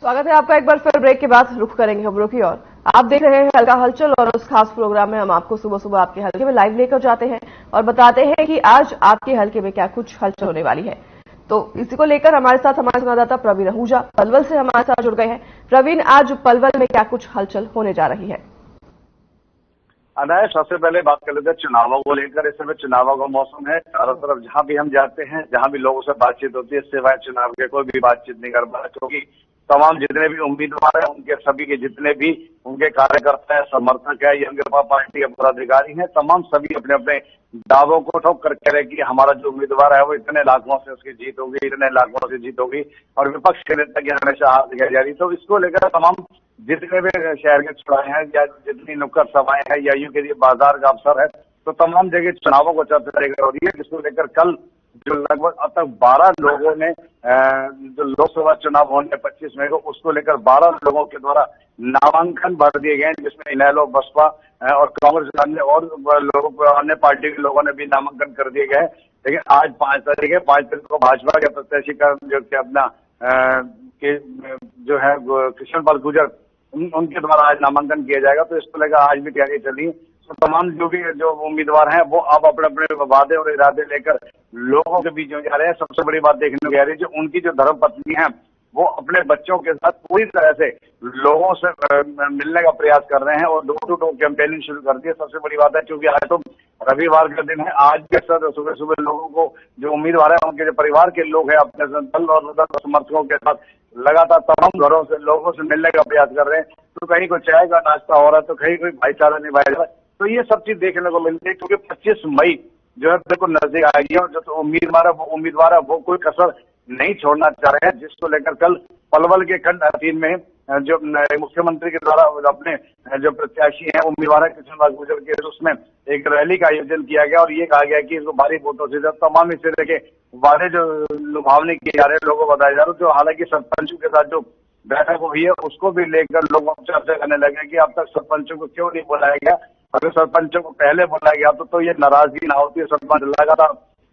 स्वागत है आपका। एक बार फिर ब्रेक के बाद रुख करेंगे खबरों की ओर। आप देख रहे हैं हल्का हलचल और उस खास प्रोग्राम में हम आपको सुबह सुबह आपके हल्के में लाइव लेकर जाते हैं और बताते हैं कि आज आपके हल्के में क्या कुछ हलचल होने वाली है। तो इसी को लेकर हमारे साथ हमारे संवाददाता प्रवीण आहूजा पलवल से हमारे साथ जुड़ गए हैं। प्रवीण, आज पलवल में क्या कुछ हलचल होने जा रही है? अनाया, सबसे पहले बात कर लेते हैं चुनावों को लेकर। इस समय चुनावों का मौसम है। चारों तरफ जहां भी हम जाते हैं, जहां भी लोगों से बातचीत होती है, सिवाय चुनाव के कोई भी बातचीत नहीं कर पा रहा, क्योंकि तमाम जितने भी उम्मीदवार हैं, उनके सभी के जितने भी उनके कार्यकर्ता है, समर्थक है, यंगपा पार्टी के पदाधिकारी हैं, तमाम सभी अपने अपने दावों को ठोक कर कह रहे कि हमारा जो उम्मीदवार है वो इतने लाखों से उसकी जीत होगी, इतने लाखों से जीत होगी, और विपक्ष के नेता की हमेशा हार दिखाई जा रही। तो इसको लेकर तमाम जितने भी शहर के चुनाव हैं या जितनी नुक्कड़ सभाएं हैं या यूं के लिए बाजार का अवसर है, तो तमाम जगह चुनावों को चर्चा लेकर हो रही है, जिसको लेकर कल जो लगभग अब तक 12 लोगों ने जो लोकसभा चुनाव होने 25 मई को, उसको लेकर 12 लोगों के द्वारा नामांकन भर दिए गए, जिसमें इनेलो, बसपा और कांग्रेस अन्य और लोगों को, अन्य पार्टी के लोगों ने भी नामांकन कर दिए गए। लेकिन आज 5 तारीख है, 5 तारीख को भाजपा के प्रत्याशीकरण जो कि अपना के जो है कृष्ण पाल गुर्जर, उनके द्वारा आज नामांकन किया जाएगा। तो इसको लेकर आज भी तैयारी चली। तो तमाम जो उम्मीदवार हैं वो अब अपने अपने वादे और इरादे लेकर लोगों के बीच में जा रहे हैं। सबसे बड़ी बात देखने को आ रही है, जो उनकी जो धर्मपत्नी है वो अपने बच्चों के साथ पूरी तरह से लोगों से मिलने का प्रयास कर रहे हैं और डोर टू डोर कैंपेनिंग शुरू कर दी है। सबसे बड़ी बात है, क्योंकि आज तो रविवार का दिन है, आज भी अक्सर सुबह सुबह लोगों को, जो उम्मीदवार है उनके जो परिवार के लोग हैं, अपने दल और समर्थकों के साथ लगातार तमाम घरों से लोगों से मिलने का प्रयास कर रहे हैं। तो कहीं कोई चाय का नाश्ता हो रहा है, तो कहीं कोई भाईचारा निभाया जा रहा है। तो ये सब चीज देखने को मिलती है, क्योंकि 25 मई जो है बिल्कुल नजदीक आ गई है और जो तो उम्मीदवार है वो कोई कसर नहीं छोड़ना चाह रहे हैं, जिसको लेकर कल पलवल के खंड 3 में जो मुख्यमंत्री के द्वारा अपने जो प्रत्याशी हैं, उम्मीदवार है कृष्ण पाल गुर्जर के, उसमें एक रैली का आयोजन किया गया और ये कहा गया कि इसको भारी वोटों से तमाम इस तरह के वादे जो लुभावने किए जा रहे हैं, लोगों को बताया जा रहा है। जो हालांकि सरपंचों के साथ जो बैठक हुई है उसको भी लेकर लोग चर्चा करने लगे कि अब तक सरपंचों को क्यों नहीं बुलाया गया। अगर सरपंचों को पहले बुलाया गया तो ये नाराजगी ना होती है। सरपंच लगातार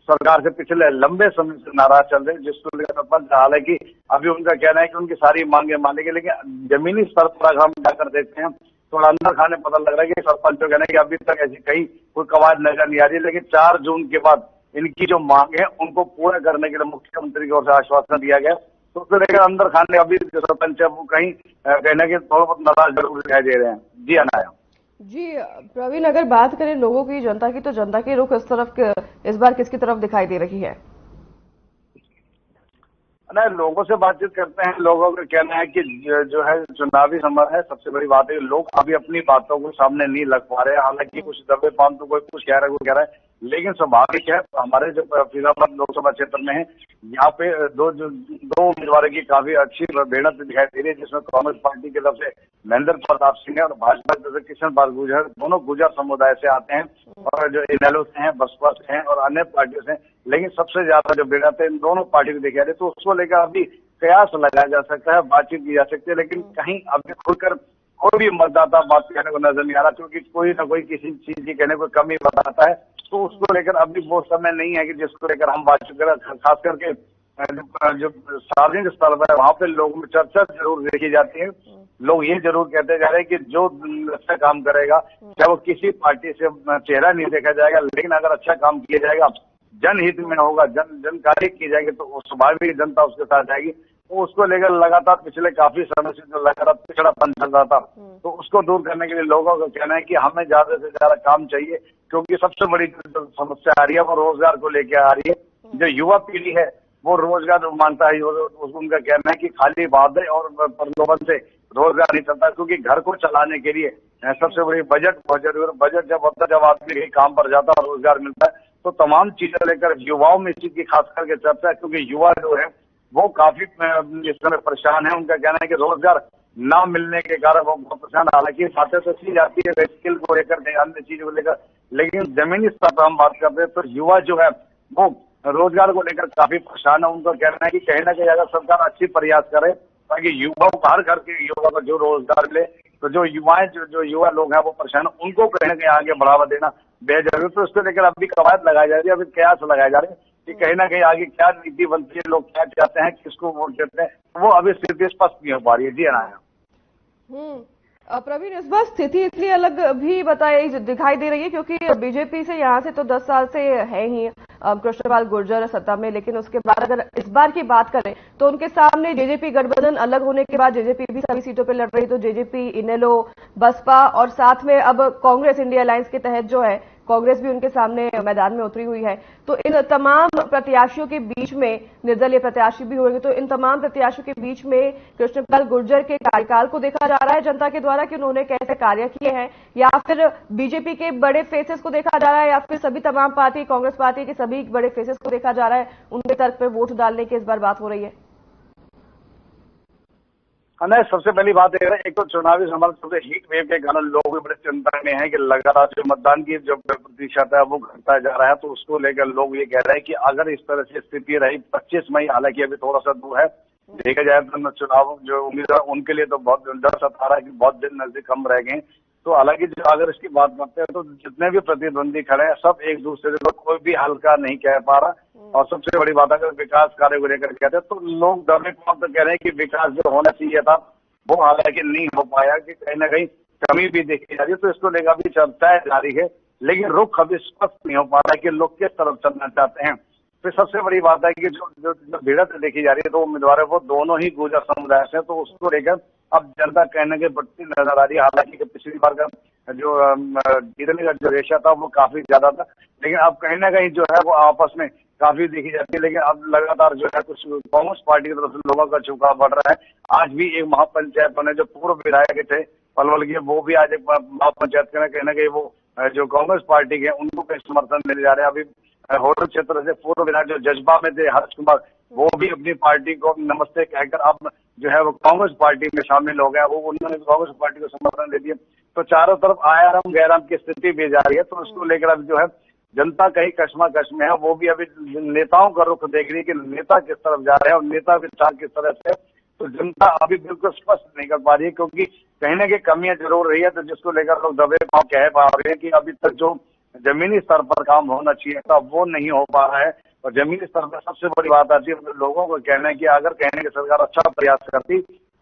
सरकार से पिछले लंबे समय से नाराज चल रहे हैं, जिसको लेकर सरपंच, हालांकि अभी उनका कहना है कि उनकी सारी मांगे मानेंगे, लेकिन जमीनी स्तर पर हम जाकर देखते हैं थोड़ा अंदर खाने पता लग रहा है कि सरपंचों कहना है कि अभी तक ऐसी कहीं कोई कवायद नजर नहीं आ रही है। लेकिन 4 जून के बाद इनकी जो मांग है उनको पूरा करने के लिए मुख्यमंत्री की ओर से आश्वासन दिया गया। तो उसको लेकर अंदर खाने अभी जो सरपंच है वो कहीं कहना कि थोड़ा बहुत नाराज जरूर दिखाई दे रहे हैं। जी अनाया। जी प्रवीण, अगर बात करें लोगों की, जनता की, तो जनता की रुख इस तरफ इस बार किसकी तरफ दिखाई दे रही है? नहीं, लोगों से बातचीत करते हैं, लोगों का कहना है कि जो है चुनावी समय है, सबसे बड़ी बात है लोग अभी अपनी बातों को सामने नहीं लग पा रहे हैं। हालांकि कुछ दबे पान तो कोई कुछ कह रहा है, वो कह रहा है, लेकिन स्वाभाविक है हमारे जो फिरोजाबाद लोकसभा क्षेत्र में है, यहाँ पे दो उम्मीदवारों की काफी अच्छी बेड़त दिखाई दे रही है, जिसमें कांग्रेस पार्टी की तरफ से महेंद्र प्रताप सिंह और भाजपा की तरफ से कृष्ण पाल गुर्जर, दोनों गुर्जर समुदाय से आते हैं और जो इनेलो से हैं, बसपा से हैं और अन्य पार्टियों से। लेकिन सबसे ज्यादा जो बेड़त है इन दोनों पार्टी को दिखाई दे, तो उसको लेकर अभी कयास लगाया जा सकता है, बातचीत की जा सकती है। लेकिन कहीं अभी खुलकर कोई भी मतदाता बात कहने को नजर नहीं आ रहा, क्योंकि कोई ना कोई किसी चीज की कहने को कमी बताता है। तो उसको लेकर अभी वो समय नहीं है कि जिसको लेकर हम बातचीत करें। खास करके जो सार्वजनिक स्थल पर है वहां पे लोगों में चर्चा जरूर देखी जाती है। लोग ये जरूर कहते जा रहे हैं कि जो अच्छा काम करेगा, चाहे वो किसी पार्टी से चेहरा नहीं देखा जाएगा, लेकिन अगर अच्छा काम किया जाएगा, जनहित में होगा, जनकारी की जाएगी, तो स्वाभाविक जनता उसके साथ जाएगी। तो उसको लेकर लगातार पिछले काफी समय से जो लगातार पिछड़ापन चल रहा था, तो उसको दूर करने के लिए लोगों का कहना है कि हमें ज्यादा से ज्यादा काम चाहिए, क्योंकि सबसे बड़ी जो समस्या आ रही है वो रोजगार को लेकर आ रही है। जो युवा पीढ़ी है वो रोजगार मांगता है, उनका कहना है कि खाली वादे और प्रलोभन से रोजगार नहीं चलता, क्योंकि घर को चलाने के लिए सबसे बड़ी बजट जब होता है, जब आदमी काम पर जाता है और रोजगार मिलता है, तो तमाम चीजें लेकर युवाओं में इस चीज की खास करके चर्चा है, क्योंकि युवा जो है वो काफी इस समय परेशान है। उनका कहना है कि रोजगार ना मिलने के कारण वो बहुत परेशान। हालांकि बातें तो की जाती है स्किल को लेकर, अन्य चीजों को लेकर, लेकिन जमीनी स्तर पर हम बात करते हैं तो युवा जो है वो रोजगार को लेकर काफी परेशान है। उनका कहना है कि कहीं ना कहीं अगर सरकार अच्छी प्रयास करे ताकि युवाओं को, हर घर के युवा को जो रोजगार मिले, तो जो युवाएं जो युवा लोग हैं वो परेशान है, उनको कहीं ना कहीं आगे बढ़ावा देना बेहद जरूरी। तो इसको लेकर अभी कवायद लगाई जा रही है, अभी कयास लगाए जा रहे हैं कि कहीं ना कहीं आगे क्या नीति बनती है, लोग क्या चाहते हैं, किसको वोट देते हैं, वो अभी स्थिति स्पष्ट नहीं हो पा रही है। जी अनाया। प्रवीण, इस बार स्थिति इसलिए अलग भी दिखाई दे रही है क्योंकि बीजेपी से यहाँ से तो 10 साल से है ही कृष्णपाल गुर्जर सत्ता में, लेकिन उसके बाद अगर इस बार की बात करें तो उनके सामने जेजेपी गठबंधन अलग होने के बाद जेजेपी भी सभी सीटों पर लड़ रही, तो जेजेपी, इनेलो, बसपा और साथ में अब कांग्रेस इंडिया अलायंस के तहत जो है कांग्रेस भी उनके सामने मैदान में उतरी हुई है। तो इन तमाम प्रत्याशियों के बीच में निर्दलीय प्रत्याशी भी होंगे, तो इन तमाम प्रत्याशियों के बीच में कृष्णपाल गुर्जर के कार्यकाल को देखा जा रहा है जनता के द्वारा कि उन्होंने कैसे कार्य किए हैं, या फिर बीजेपी के बड़े फेसेस को देखा जा रहा है, या फिर सभी तमाम पार्टी, कांग्रेस पार्टी के सभी बड़े फेसेस को देखा जा रहा है, उनके तर्क पे वोट डालने की इस बार बात हो रही है। नहीं, सबसे पहली बात यह है, एक तो चुनावी समर्थन से हीट वेव के कारण लोग भी बड़े चिंता में हैं कि लगातार जो मतदान की जो प्रतिशत है वो घटता जा रहा है, तो उसको लेकर लोग ये कह रहे हैं कि अगर इस तरह से स्थिति रही 25 मई, हालांकि अभी थोड़ा सा दूर है, देखा जाए तो चुनाव जो उम्मीदवार उनके लिए तो बहुत डर सता रहा है कि बहुत दिन नजदीक कम रह गए। तो हालांकि जो अगर इसकी बात करते हैं तो जितने भी प्रतिद्वंदी खड़े हैं सब एक दूसरे से कोई भी हल्का नहीं कह पा रहा, और सबसे बड़ी बात अगर विकास कार्य को लेकर कहते हैं तो लोग दबे तो कह रहे हैं कि विकास जो होना चाहिए था वो हालांकि नहीं हो पाया, कि कहीं ना कहीं कमी भी देखी जा रही है, तो इसको लेकर भी चर्चाएं जारी है, लेकिन रुख अभी स्पष्ट नहीं हो पा रहा है कि लोग किस तरफ चलना चाहते हैं। फिर सबसे बड़ी बात है कि जो भिड़त देखी जा रही है, तो उम्मीदवार है वो दोनों ही गुर्जर समुदाय से, तो उसको लेकर अब जनता कहने के बढ़ती नजर आ रही है। हालांकि पिछली बार का जो जीतने का जो रेशा था वो काफी ज्यादा था, लेकिन अब कहीं ना कहीं जो है वो आपस में काफी देखी जाती है, लेकिन अब लगातार जो है कुछ कांग्रेस पार्टी की तरफ से लोगों का झुकाव बढ़ रहा है। आज भी एक महापंचायत बने जो पूर्व विधायक थे पलवल के, वो भी आज एक महापंचायत कहीं ना कहीं वो जो कांग्रेस पार्टी के उनको कहीं समर्थन मिल जा रहे हैं। अभी होटल क्षेत्र से पूर्व विधायक जो जज्बा में थे हर्ष कुमार, वो भी अपनी पार्टी को नमस्ते कहकर अब जो है वो कांग्रेस पार्टी में शामिल हो गया, वो उन्होंने कांग्रेस पार्टी को समर्थन दे दिया। तो चारों तरफ आयाराम गैराम की स्थिति भी जा रही है, तो उसको लेकर अब जो है जनता कहीं कश्मकश में है, वो भी अभी नेताओं का रुख देख रही है कि नेता किस तरफ जा रहे हैं और नेता विचार किस तरह से, तो जनता अभी बिल्कुल स्पष्ट नहीं कर पा रही है, क्योंकि कहीं ना कहीं कमियां जरूर रही है, तो जिसको लेकर लोग दबे पांव कह पा रहे हैं कि अभी तक जो जमीनी स्तर पर काम होना चाहिए था वो नहीं हो पा रहा है। और जमीनी स्तर पर सबसे बड़ी बात आती है लोगों को कहना है कि अगर कहने की सरकार अच्छा प्रयास करती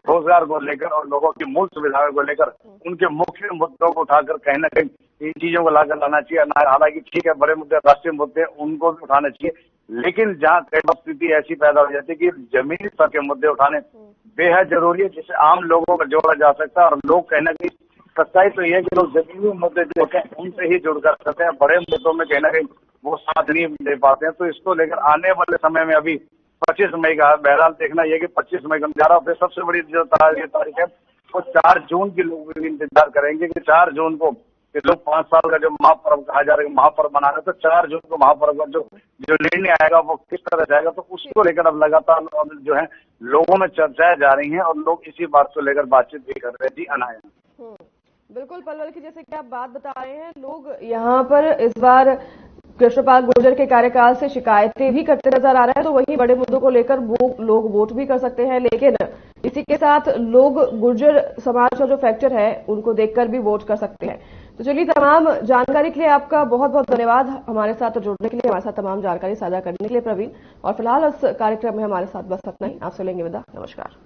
रोजगार को लेकर और लोगों की मूल सुविधाओं को लेकर, उनके मुख्य मुद्दों को उठाकर कहीं ना कहीं इन चीजों को लाकर लाना चाहिए। हालांकि ठीक है, बड़े मुद्दे राष्ट्रीय मुद्दे उनको भी उठाना चाहिए, लेकिन जहाँ कई बार स्थिति ऐसी पैदा हो जाती है कि जमीनी स्तर के मुद्दे उठाने बेहद जरूरी है, जिससे आम लोगों को जोड़ा जा सकता है। और लोग कहना कि सच्चाई तो यह है कि लोग जमीनी मुद्दे जो होते हैं उनसे ही जुड़ कर सकते हैं, बड़े मुद्दों में कहीं ना कहीं वो साथ नहीं दे पाते हैं। तो इसको लेकर आने वाले समय में अभी 25 मई का बहरहाल देखना यह कि 25 मई का नजारा, फिर सबसे बड़ी जो तारीख है वो 4 जून की लोग भी इंतजार करेंगे कि 4 जून को लोग 5 साल का जो महापर्व कहा जा रहा है महापर्व मना रहे, तो 4 जून को महापर्व का जो निर्णय आएगा वो किस तरह जाएगा, तो उसको लेकर अब लगातार जो है लोगों में चर्चाएं जा रही हैं और लोग इसी बात को लेकर बातचीत भी कर रहे हैं। जी अनाया। बिल्कुल पलवल की जैसे कि आप बात बता रहे हैं, लोग यहाँ पर इस बार कृष्णपाल गुर्जर के कार्यकाल से शिकायतें भी करते नजर आ रहे हैं, तो वहीं बड़े मुद्दों को लेकर वो लोग वोट भी कर सकते हैं, लेकिन इसी के साथ लोग गुर्जर समाज का जो फैक्टर है उनको देखकर भी वोट कर सकते हैं। तो चलिए, तमाम जानकारी के लिए आपका बहुत बहुत धन्यवाद, हमारे साथ जुड़ने के लिए, हमारे साथ तमाम जानकारी साझा करने के लिए प्रवीण। और फिलहाल इस कार्यक्रम में हमारे साथ बस इतना ही, आपसे लेंगे विदा, नमस्कार।